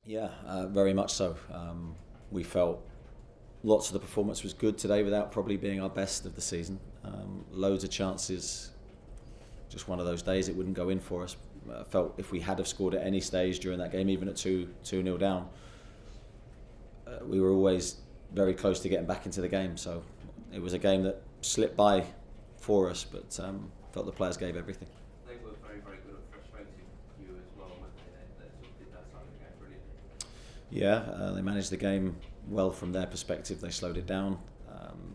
Yeah, very much so. We felt lots of the performance was good today without probably being our best of the season. Loads of chances, just one of those days it wouldn't go in for us. I felt if we had have scored at any stage during that game, even at 2-0 down, we were always very close to getting back into the game. So it was a game that slipped by for us, but felt the players gave everything. They were very, very good at frustrating you as well, weren't they? They sort of did that side of the game brilliantly. Yeah, they managed the game well from their perspective. They slowed it down.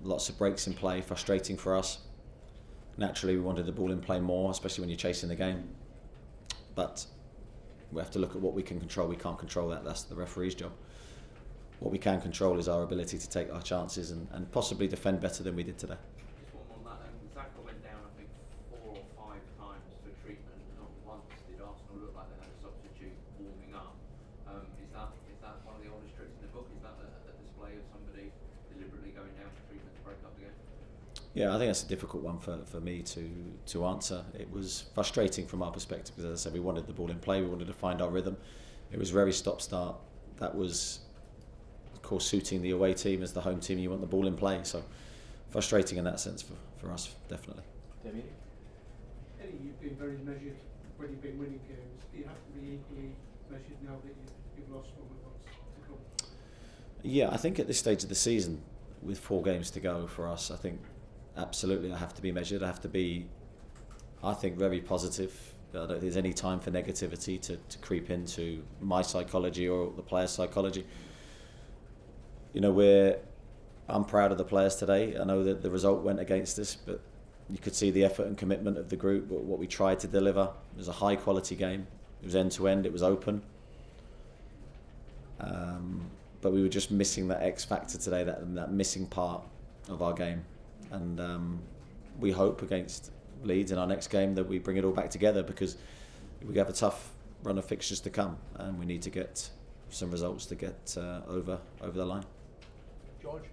Lots of breaks in play, frustrating for us. Naturally, we wanted the ball in play more, especially when you're chasing the game. But we have to look at what we can control. We can't control that. That's the referee's job. What we can control is our ability to take our chances and possibly defend better than we did today. Just one more on that. Zaka went down, I think, 4 or 5 times for treatment. Not once did Arsenal look like they had a substitute warming up. Is that one of the oldest tricks in the book? Is that a display of somebody deliberately going down for treatment to break up the game? Yeah, I think that's a difficult one for me to answer. It was frustrating from our perspective because, as I said, we wanted the ball in play. We wanted to find our rhythm. It was very stop-start. That was, of course, suiting the away team. As the home team, you want the ball in play. So frustrating in that sense for us, definitely. Damien? Eddie, you've been very measured when you've been winning games. Do you have to be equally measured now that you've lost one with what's to come? Yeah, I think at this stage of the season, with 4 games to go for us, I think absolutely I have to be measured. I have to be, I think, very positive. I don't think there's any time for negativity to creep into my psychology or the players' psychology. You know, I'm proud of the players today. I know that the result went against us, but you could see the effort and commitment of the group, what we tried to deliver. It was a high quality game. It was end to end, it was open. But we were just missing that X factor today, that missing part of our game. And we hope against Leeds in our next game that we bring it all back together, because we have a tough run of fixtures to come and we need to get some results to get over the line. George?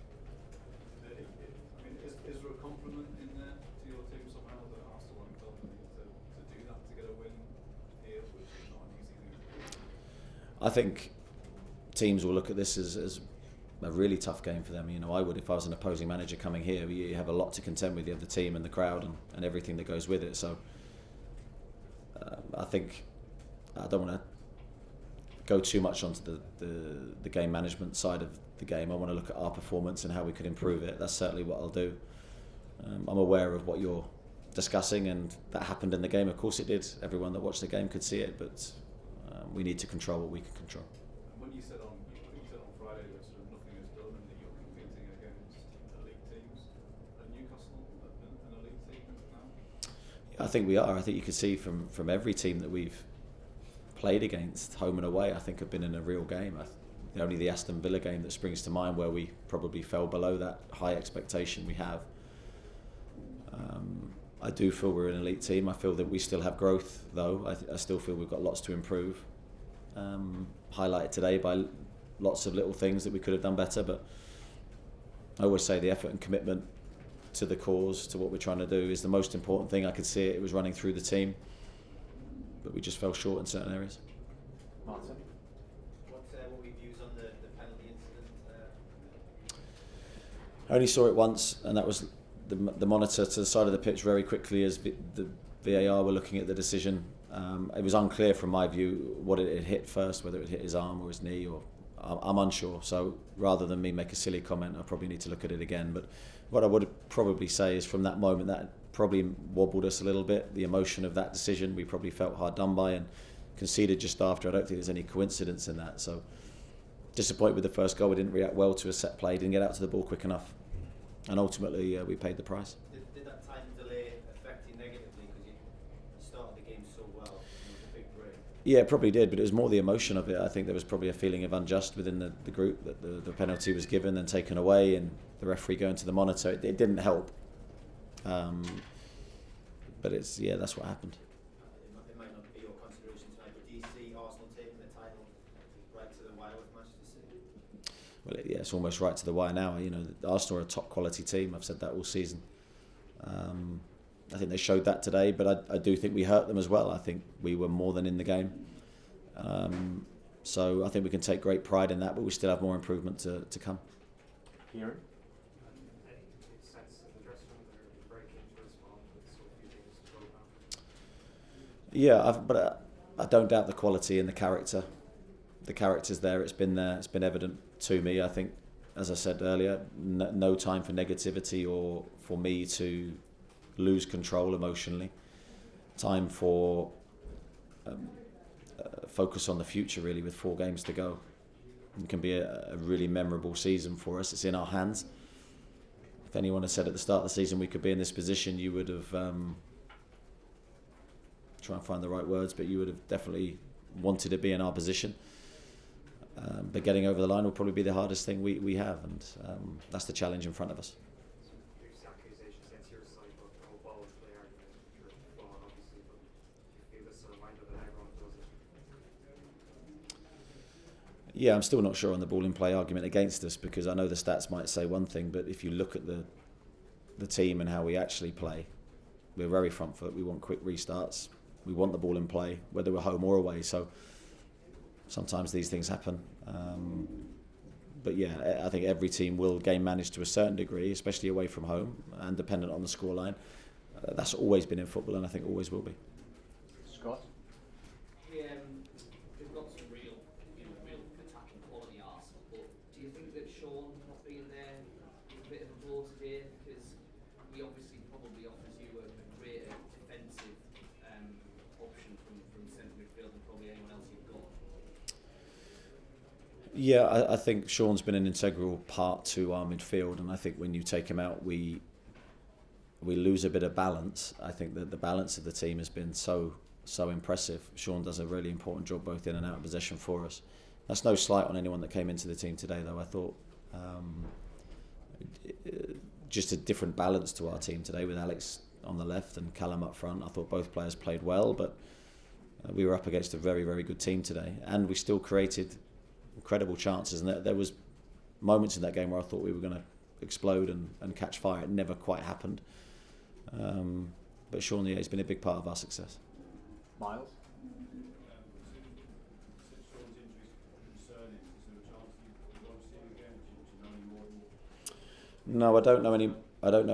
Is there a compliment in there to your team somehow that Arsenal haven't done to do that, to get a win here, which is not an easy thing to do? I think teams will look at this as a really tough game for them. You know, I would if I was an opposing manager coming here. You have a lot to contend with. You have the team and the crowd and everything that goes with it. So I think I don't want to go too much onto the game management side of the game. I want to look at our performance and how we could improve it. That's certainly what I'll do. I'm aware of what you're discussing, and that happened in the game. Of course it did. Everyone that watched the game could see it, but we need to control what we can control. When you said on Friday that sort of nothing is done and that you're competing against elite teams, at Newcastle, an elite team now? Yeah, I think we are. I think you can see from every team that we've played against, home and away, I think have been in a real game. Only the Aston Villa game that springs to mind where we probably fell below that high expectation we have. I do feel we're an elite team. I feel that we still have growth, though. I still feel we've got lots to improve. Highlighted today by lots of little things that we could have done better, but I always say the effort and commitment to the cause, to what we're trying to do, is the most important thing. I could see it was running through the team, but we just fell short in certain areas. Martin? What were your views on the penalty incident? I only saw it once, and that was the monitor to the side of the pitch very quickly as the VAR were looking at the decision. It was unclear from my view what it had hit first, whether it hit his arm or his knee, or I'm unsure. So rather than me make a silly comment, I probably need to look at it again. But what I would probably say is from that moment, that probably wobbled us a little bit. The emotion of that decision, we probably felt hard done by and conceded just after. I don't think there's any coincidence in that. So disappointed with the first goal. We didn't react well to a set play, didn't get out to the ball quick enough. And ultimately, we paid the price. Did that time delay affect you negatively because you started the game so well? It was a big break. Yeah, it probably did, but it was more the emotion of it. I think there was probably a feeling of unjust within the group that the penalty was given and taken away, and the referee going to the monitor. It didn't help. But that's what happened. It might not be your consideration tonight, but do you see Arsenal taking the title right to the wire with Manchester City? Well, it's almost right to the wire now. You know, Arsenal are a top quality team. I've said that all season. I think they showed that today, but I do think we hurt them as well. I think we were more than in the game. So I think we can take great pride in that, but we still have more improvement to come. Kieran? Any sense in the dressing room they're breaking to respond with so few things to go about? Yeah, but I don't doubt the quality and the character. The character's there. It's been there. It's been evident to me. I think, as I said earlier, no time for negativity or for me to lose control emotionally. Time for focus on the future, really, with 4 games to go. It can be a really memorable season for us. It's in our hands. If anyone had said at the start of the season we could be in this position, you would have try and find the right words, but you would have definitely wanted to be in our position. But getting over the line will probably be the hardest thing we have, and that's the challenge in front of us. There's accusations against your side about the whole ball play argument, which are flawed, obviously, but do you feel this sort of lined up and everyone does it? Yeah, I'm still not sure on the ball in play argument against us, because I know the stats might say one thing, but if you look at the team and how we actually play, we're very front foot. We want quick restarts. We want the ball in play, whether we're home or away. So sometimes these things happen. But yeah, I think every team will game manage to a certain degree, especially away from home and dependent on the scoreline. That's always been in football, and I think always will be. Scott? They've got some real attacking quality, Arsenal, but do you think that Sean not being there is a bit of a blow today? Because he obviously probably offers you a greater defensive option from centre midfield than probably anyone else you've got. Yeah, I think Sean's been an integral part to our midfield, and I think when you take him out, we lose a bit of balance. I think that the balance of the team has been so impressive. Sean does a really important job both in and out of possession for us. That's no slight on anyone that came into the team today, though. I thought just a different balance to our team today with Alex on the left and Callum up front. I thought both players played well, but we were up against a very, very good team today, and we still created incredible chances. And there was moments in that game where I thought we were going to explode and catch fire. It never quite happened. But Sean, yeah, he's been a big part of our success. Miles? No, I don't know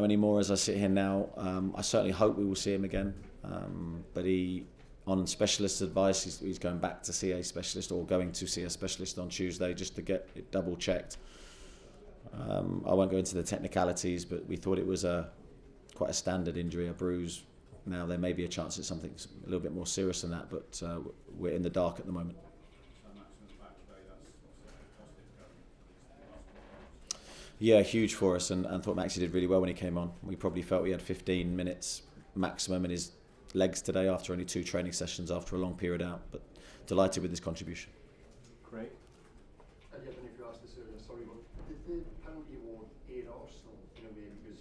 any more as I sit here now. I certainly hope we will see him again. But he, on specialist advice, he's going back to see a specialist, or going to see a specialist on Tuesday just to get it double checked. I won't go into the technicalities, but we thought it was quite a standard injury, a bruise. Now there may be a chance it's something a little bit more serious than that, but we're in the dark at the moment. Yeah, huge for us, and thought Maxi did really well when he came on. We probably felt he had 15 minutes maximum in his legs today after only 2 training sessions after a long period out, but delighted with his contribution. Craig? I don't know if you asked this earlier, sorry, but did the penalty award aid Arsenal in a way, because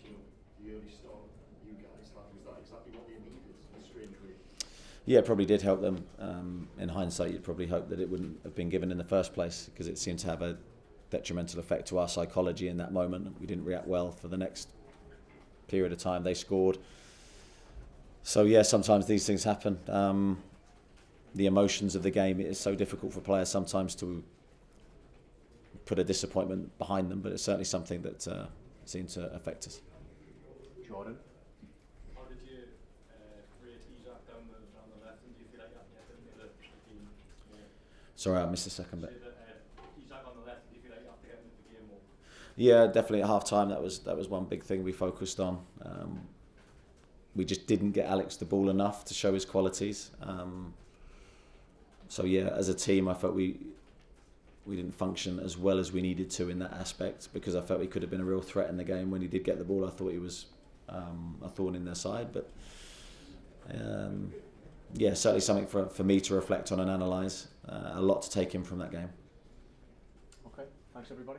the early start you guys had, was that exactly what they needed in a strange way? Yeah, it probably did help them. In hindsight, you'd probably hope that it wouldn't have been given in the first place, because it seemed to have a detrimental effect to our psychology in that moment. We didn't react well for the next period of time. They scored. So yeah, sometimes these things happen. The emotions of the game, it is so difficult for players sometimes to put a disappointment behind them, but it's certainly something that seemed to affect us. Jordan? How did you rate Isaac down the left, and do you feel like you have to get him to the team more? Sorry, I missed the second bit. Isaac on the left, do you feel like you have to get him into the game more? Yeah, definitely at half time that was one big thing we focused on. We just didn't get Alex the ball enough to show his qualities. So yeah, as a team, I felt we didn't function as well as we needed to in that aspect, because I felt he could have been a real threat in the game. When he did get the ball, I thought he was a thorn in their side. But yeah, certainly something for me to reflect on and analyse. A lot to take in from that game. Okay, thanks everybody.